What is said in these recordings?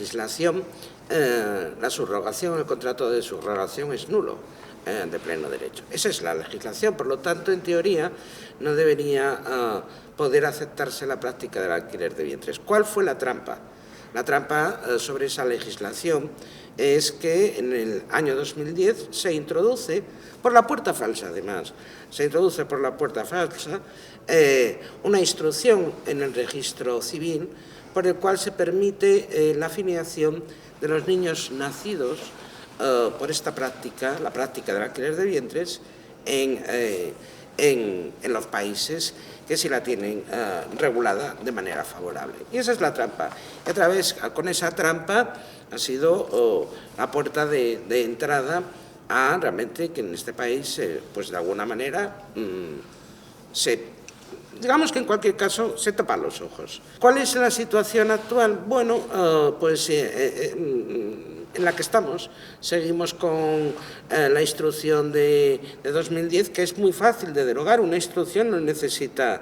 legislación, la subrogación, el contrato de subrogación es nulo de pleno derecho. Esa es la legislación, por lo tanto, en teoría, no debería poder aceptarse la práctica del alquiler de vientres. ¿Cuál fue la trampa? La trampa sobre esa legislación es que en el año 2010 se introduce, por la puerta falsa además, una instrucción en el registro civil por el cual se permite la filiación de los niños nacidos por esta práctica, la práctica del alquiler de vientres, en los países que sí la tienen regulada de manera favorable. Y esa es la trampa. Y otra vez, con esa trampa ha sido la puerta de entrada a realmente que en este país, pues de alguna manera, digamos que en cualquier caso se tapan los ojos. ¿Cuál es la situación actual? Bueno, pues en la que estamos. Seguimos con la instrucción de 2010, que es muy fácil de derogar. Una instrucción no necesita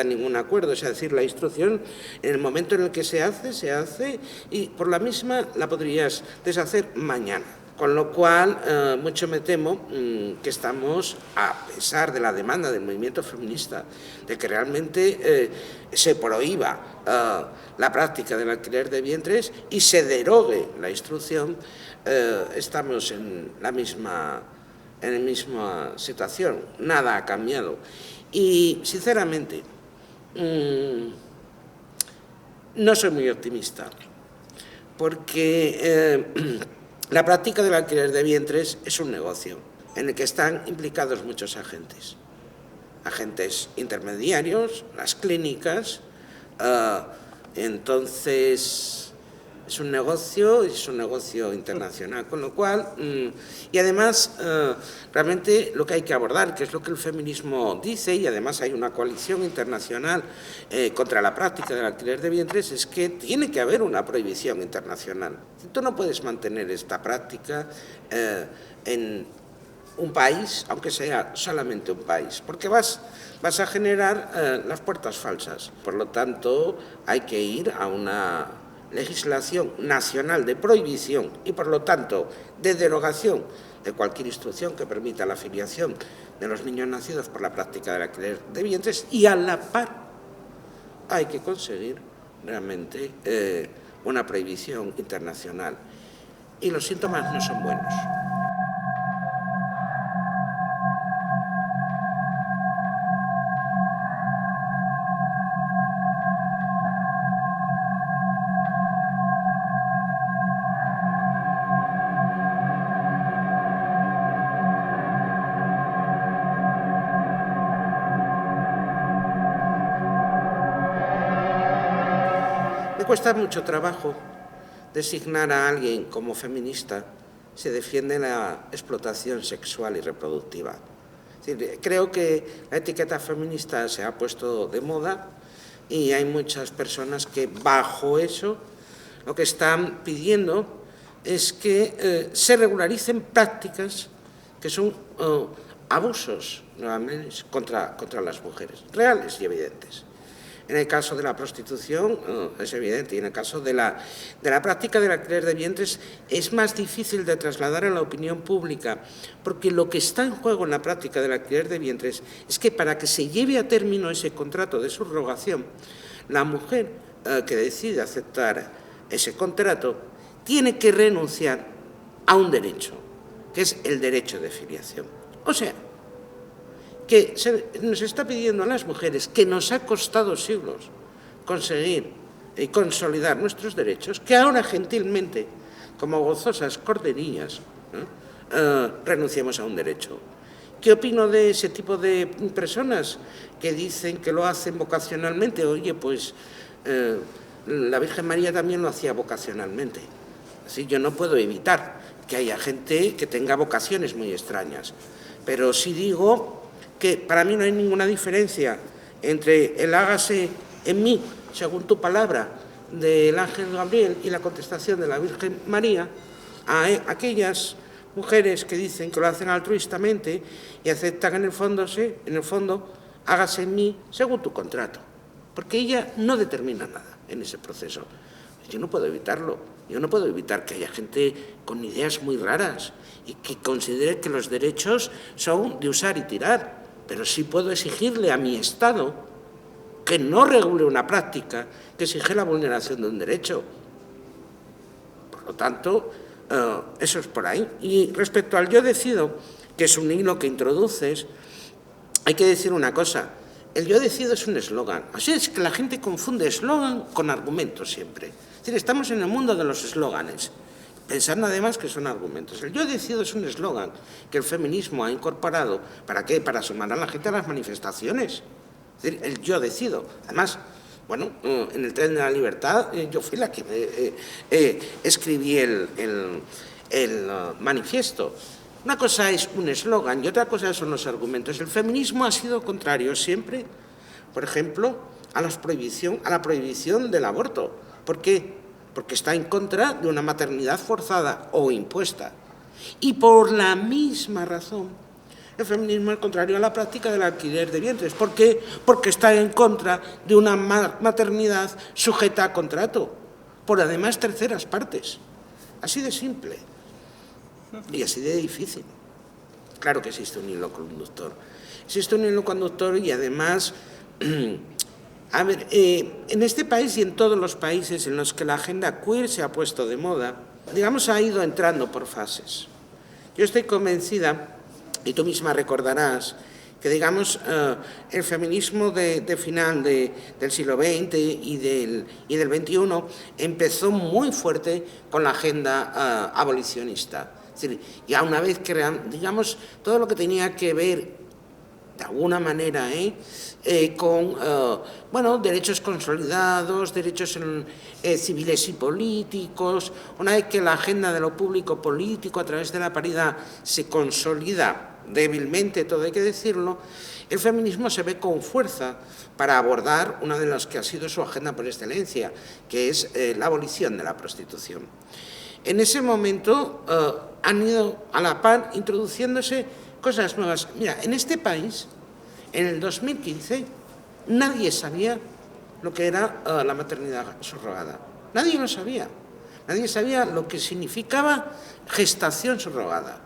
ningún acuerdo. Es decir, la instrucción, en el momento en el que se hace y por la misma la podrías deshacer mañana. Con lo cual, mucho me temo que estamos, a pesar de la demanda del movimiento feminista, de que realmente se prohíba la práctica del alquiler de vientres y se derogue la instrucción, estamos en la misma situación. Nada ha cambiado. Y, sinceramente, no soy muy optimista, porque la práctica del alquiler de vientres es un negocio en el que están implicados muchos agentes intermediarios, las clínicas. Entonces es un negocio internacional, con lo cual, y además realmente lo que hay que abordar, que es lo que el feminismo dice, y además hay una coalición internacional contra la práctica del alquiler de vientres, es que tiene que haber una prohibición internacional. Tú no puedes mantener esta práctica en un país, aunque sea solamente un país, porque vas a generar las puertas falsas. Por lo tanto, hay que ir a una legislación nacional de prohibición y, por lo tanto, de derogación de cualquier instrucción que permita la filiación de los niños nacidos por la práctica del alquiler de vientres, y a la par hay que conseguir realmente una prohibición internacional. Y los síntomas no son buenos. Me cuesta mucho trabajo designar a alguien como feminista si defiende la explotación sexual y reproductiva. Es decir, creo que la etiqueta feminista se ha puesto de moda y hay muchas personas que bajo eso lo que están pidiendo es que se regularicen prácticas que son abusos contra las mujeres, reales y evidentes. En el caso de la prostitución es evidente, y en el caso de la práctica del alquiler de vientres es más difícil de trasladar a la opinión pública, porque lo que está en juego en la práctica del alquiler de vientres es que para que se lleve a término ese contrato de subrogación, la mujer que decide aceptar ese contrato tiene que renunciar a un derecho, que es el derecho de filiación. O sea, que nos está pidiendo a las mujeres, que nos ha costado siglos conseguir y consolidar nuestros derechos, que ahora gentilmente, como gozosas corderillas, renunciemos a un derecho. ¿Qué opino de ese tipo de personas que dicen que lo hacen vocacionalmente? Oye, pues la Virgen María también lo hacía vocacionalmente. Así yo no puedo evitar que haya gente que tenga vocaciones muy extrañas, pero sí digo que para mí no hay ninguna diferencia entre el hágase en mí, según tu palabra, del ángel Gabriel y la contestación de la Virgen María a aquellas mujeres que dicen que lo hacen altruistamente y aceptan en el fondo, hágase en mí según tu contrato, porque ella no determina nada en ese proceso. Yo no puedo evitarlo. Yo no puedo evitar que haya gente con ideas muy raras y que considere que los derechos son de usar y tirar. Pero sí puedo exigirle a mi Estado que no regule una práctica que exige la vulneración de un derecho. Por lo tanto, eso es por ahí. Y respecto al yo decido, que es un hilo que introduces, hay que decir una cosa. El yo decido es un eslogan. Así es que la gente confunde eslogan con argumentos siempre. Es decir, estamos en el mundo de los eslóganes, pensando además que son argumentos. El yo decido es un eslogan que el feminismo ha incorporado. ¿Para qué? Para sumar a la gente a las manifestaciones. Es decir, el yo decido. Además, bueno, en el Tren de la Libertad yo fui la que escribí el manifiesto. Una cosa es un eslogan y otra cosa son los argumentos. El feminismo ha sido contrario siempre, por ejemplo, a la prohibición del aborto. ¿Por qué? Porque está en contra de una maternidad forzada o impuesta. Y por la misma razón, el feminismo es contrario a la práctica del alquiler de vientres. ¿Por qué? Porque está en contra de una maternidad sujeta a contrato, por además terceras partes. Así de simple. Y así de difícil. Claro que existe un hilo conductor. Existe un hilo conductor y además, a ver, en este país y en todos los países en los que la agenda queer se ha puesto de moda, digamos, ha ido entrando por fases. Yo estoy convencida, y tú misma recordarás, que digamos el feminismo de final del siglo XX y del XXI empezó muy fuerte con la agenda abolicionista. Es decir, ya una vez que, digamos, todo lo que tenía que ver, de alguna manera, con, bueno, derechos consolidados, derechos civiles y políticos, una vez que la agenda de lo público político a través de la paridad se consolida débilmente, todo hay que decirlo, el feminismo se ve con fuerza para abordar una de las que ha sido su agenda por excelencia, que es la abolición de la prostitución. En ese momento han ido a la par introduciéndose cosas nuevas. Mira, en este país, en el 2015, nadie sabía lo que era la maternidad subrogada. Nadie lo sabía. Nadie sabía lo que significaba gestación subrogada.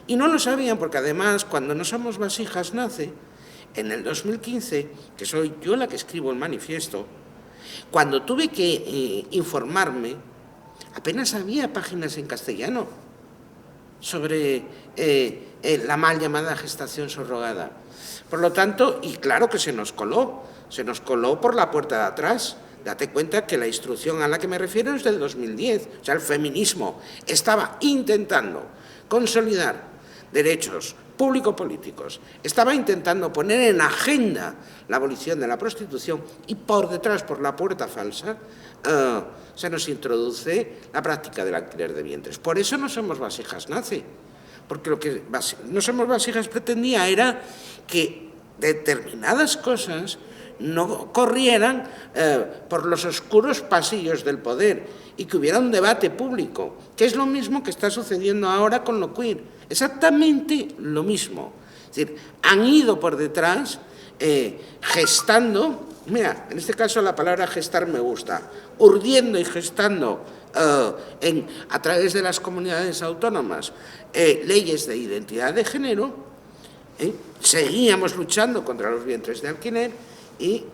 Y no lo sabían porque además, cuando No somos vasijas nace, en el 2015, que soy yo la que escribo el manifiesto, cuando tuve que informarme, apenas había páginas en castellano sobre la mal llamada gestación subrogada. Por lo tanto, y claro que se nos coló por la puerta de atrás. Date cuenta que la instrucción a la que me refiero es del 2010. O sea, el feminismo estaba intentando consolidar derechos público-políticos, estaba intentando poner en agenda la abolición de la prostitución y por detrás, por la puerta falsa, se nos introduce la práctica del alquiler de vientres. Por eso No somos vasijas nace, porque lo que No somos vasijas pretendía era que determinadas cosas no corrieran por los oscuros pasillos del poder y que hubiera un debate público, que es lo mismo que está sucediendo ahora con lo queer, exactamente lo mismo. Es decir, han ido por detrás gestando, mira, en este caso la palabra gestar me gusta, urdiendo y gestando a través de las comunidades autónomas leyes de identidad de género. Seguíamos luchando contra los vientres de alquiler y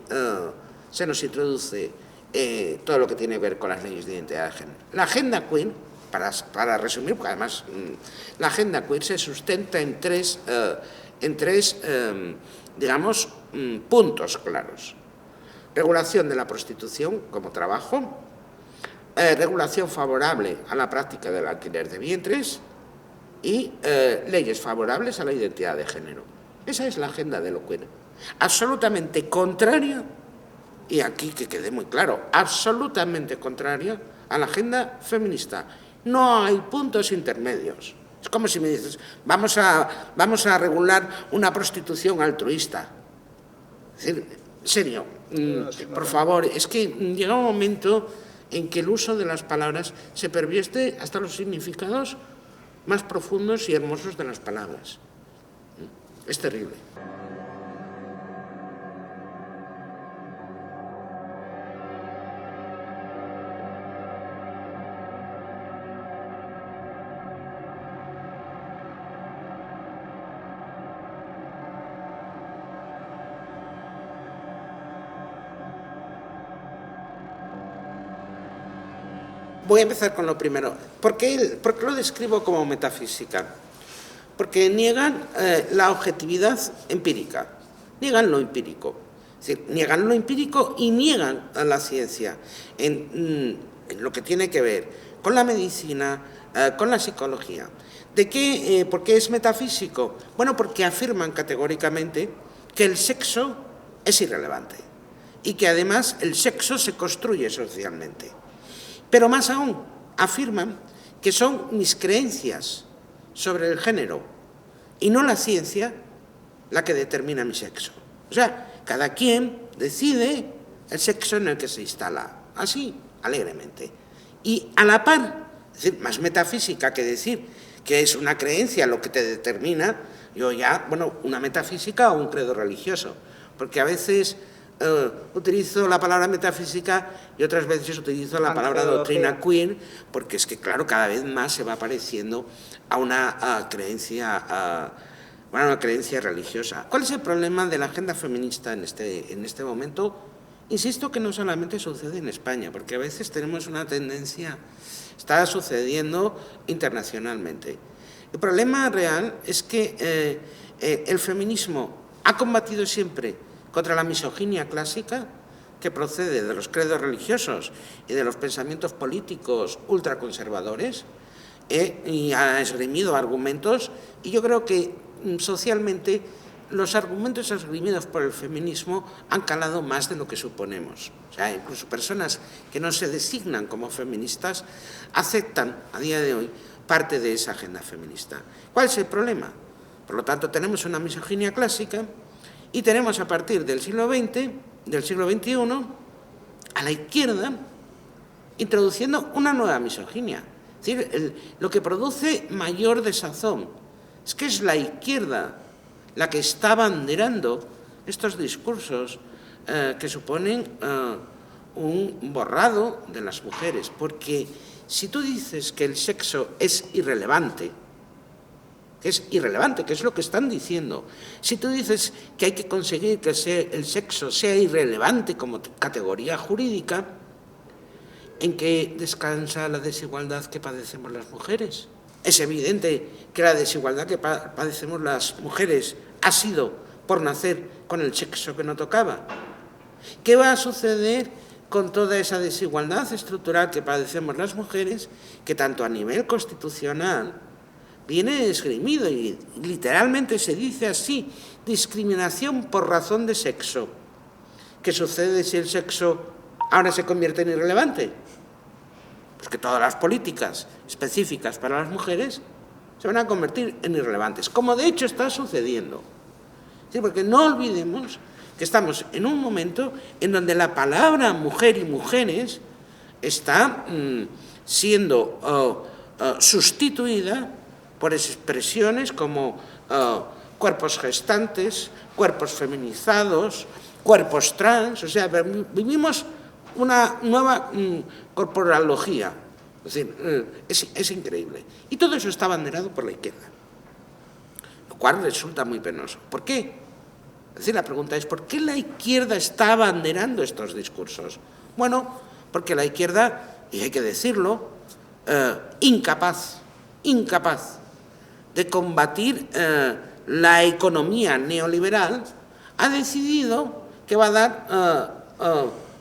se nos introduce todo lo que tiene que ver con las leyes de identidad de género. La agenda queer, para resumir, porque además la agenda queer se sustenta en tres digamos, puntos claros. Regulación de la prostitución como trabajo, regulación favorable a la práctica del alquiler de vientres y leyes favorables a la identidad de género. Esa es la agenda de lo queer. Absolutamente contraria, y aquí que quede muy claro, absolutamente contraria a la agenda feminista. No hay puntos intermedios. Es como si me dices, vamos a regular una prostitución altruista. Es decir, en serio, por favor, es que llega un momento en que el uso de las palabras se pervierte hasta los significados más profundos y hermosos de las palabras. Es terrible. Voy a empezar con lo primero. ¿Por qué lo describo como metafísica? Porque niegan la objetividad empírica, niegan lo empírico. Es decir, niegan lo empírico y niegan a la ciencia en lo que tiene que ver con la medicina, con la psicología. ¿Por qué es metafísico? Bueno, porque afirman categóricamente que el sexo es irrelevante y que además el sexo se construye socialmente. Pero más aún, afirman que son mis creencias sobre el género y no la ciencia la que determina mi sexo. O sea, cada quien decide el sexo en el que se instala, así, alegremente. Y a la par, es decir, más metafísica que decir que es una creencia lo que te determina, una metafísica o un credo religioso, porque a veces utilizo la palabra metafísica y otras veces utilizo la palabra doctrina queer, porque es que, claro, cada vez más se va pareciendo a una creencia religiosa. ¿Cuál es el problema de la agenda feminista en este momento? Insisto que no solamente sucede en España, porque a veces tenemos una tendencia, está sucediendo internacionalmente. El problema real es que el feminismo ha combatido siempre contra la misoginia clásica que procede de los credos religiosos y de los pensamientos políticos ultraconservadores y ha esgrimido argumentos, y yo creo que socialmente los argumentos esgrimidos por el feminismo han calado más de lo que suponemos. O sea, incluso personas que no se designan como feministas aceptan a día de hoy parte de esa agenda feminista. ¿Cuál es el problema? Por lo tanto, tenemos una misoginia clásica y tenemos a partir del siglo XX, del siglo XXI, a la izquierda introduciendo una nueva misoginia. Es decir, lo que produce mayor desazón es que es la izquierda la que está abanderando estos discursos que suponen un borrado de las mujeres. Porque si tú dices que el sexo es irrelevante, que es lo que están diciendo, si tú dices que hay que conseguir que el sexo sea irrelevante como categoría jurídica, ¿en qué descansa la desigualdad que padecemos las mujeres? Es evidente que la desigualdad que padecemos las mujeres ha sido por nacer con el sexo que no tocaba. ¿Qué va a suceder con toda esa desigualdad estructural que padecemos las mujeres, que tanto a nivel constitucional viene esgrimido y literalmente se dice así: discriminación por razón de sexo? ¿Qué sucede si el sexo ahora se convierte en irrelevante? Pues que todas las políticas específicas para las mujeres se van a convertir en irrelevantes, como de hecho está sucediendo. Sí, porque no olvidemos que estamos en un momento en donde la palabra mujer y mujeres está siendo sustituida por expresiones como cuerpos gestantes, cuerpos feminizados, cuerpos trans. O sea, vivimos una nueva corporalogía. Es decir, es increíble. Y todo eso está abanderado por la izquierda, lo cual resulta muy penoso. ¿Por qué? Es decir, la pregunta es: ¿por qué la izquierda está abanderando estos discursos? Bueno, porque la izquierda, y hay que decirlo, incapaz de combatir la economía neoliberal, ha decidido que va a dar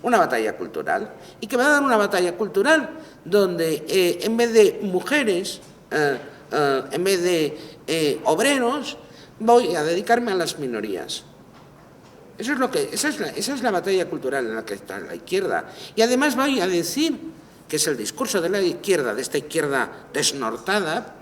una batalla cultural, y que va a dar una batalla cultural donde en vez de mujeres, en vez de obreros, voy a dedicarme a las minorías. Esa es la batalla cultural en la que está la izquierda. Y además voy a decir que es el discurso de la izquierda, de esta izquierda desnortada,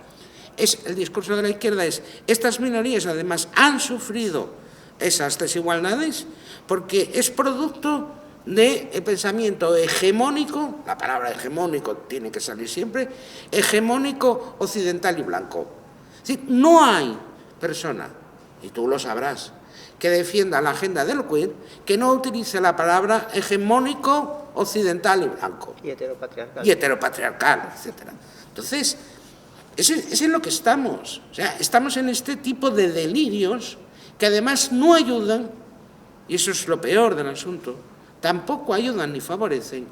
el discurso de la izquierda es: estas minorías además han sufrido esas desigualdades porque es producto de pensamiento hegemónico, la palabra hegemónico tiene que salir siempre, hegemónico, occidental y blanco. Es decir, no hay persona, y tú lo sabrás, que defienda la agenda del queer que no utilice la palabra hegemónico, occidental y blanco. Y heteropatriarcal, etc. Entonces, es en lo que estamos. O sea, estamos en este tipo de delirios que además no ayudan, y eso es lo peor del asunto, tampoco ayudan ni favorecen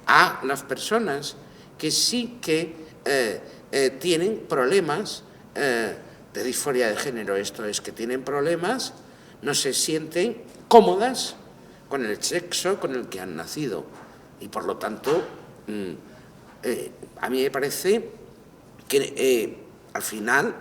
a las personas que sí que tienen problemas de disforia de género. Esto es, que tienen problemas, no se sienten cómodas con el sexo con el que han nacido. Y por lo tanto, a mí me parece que al final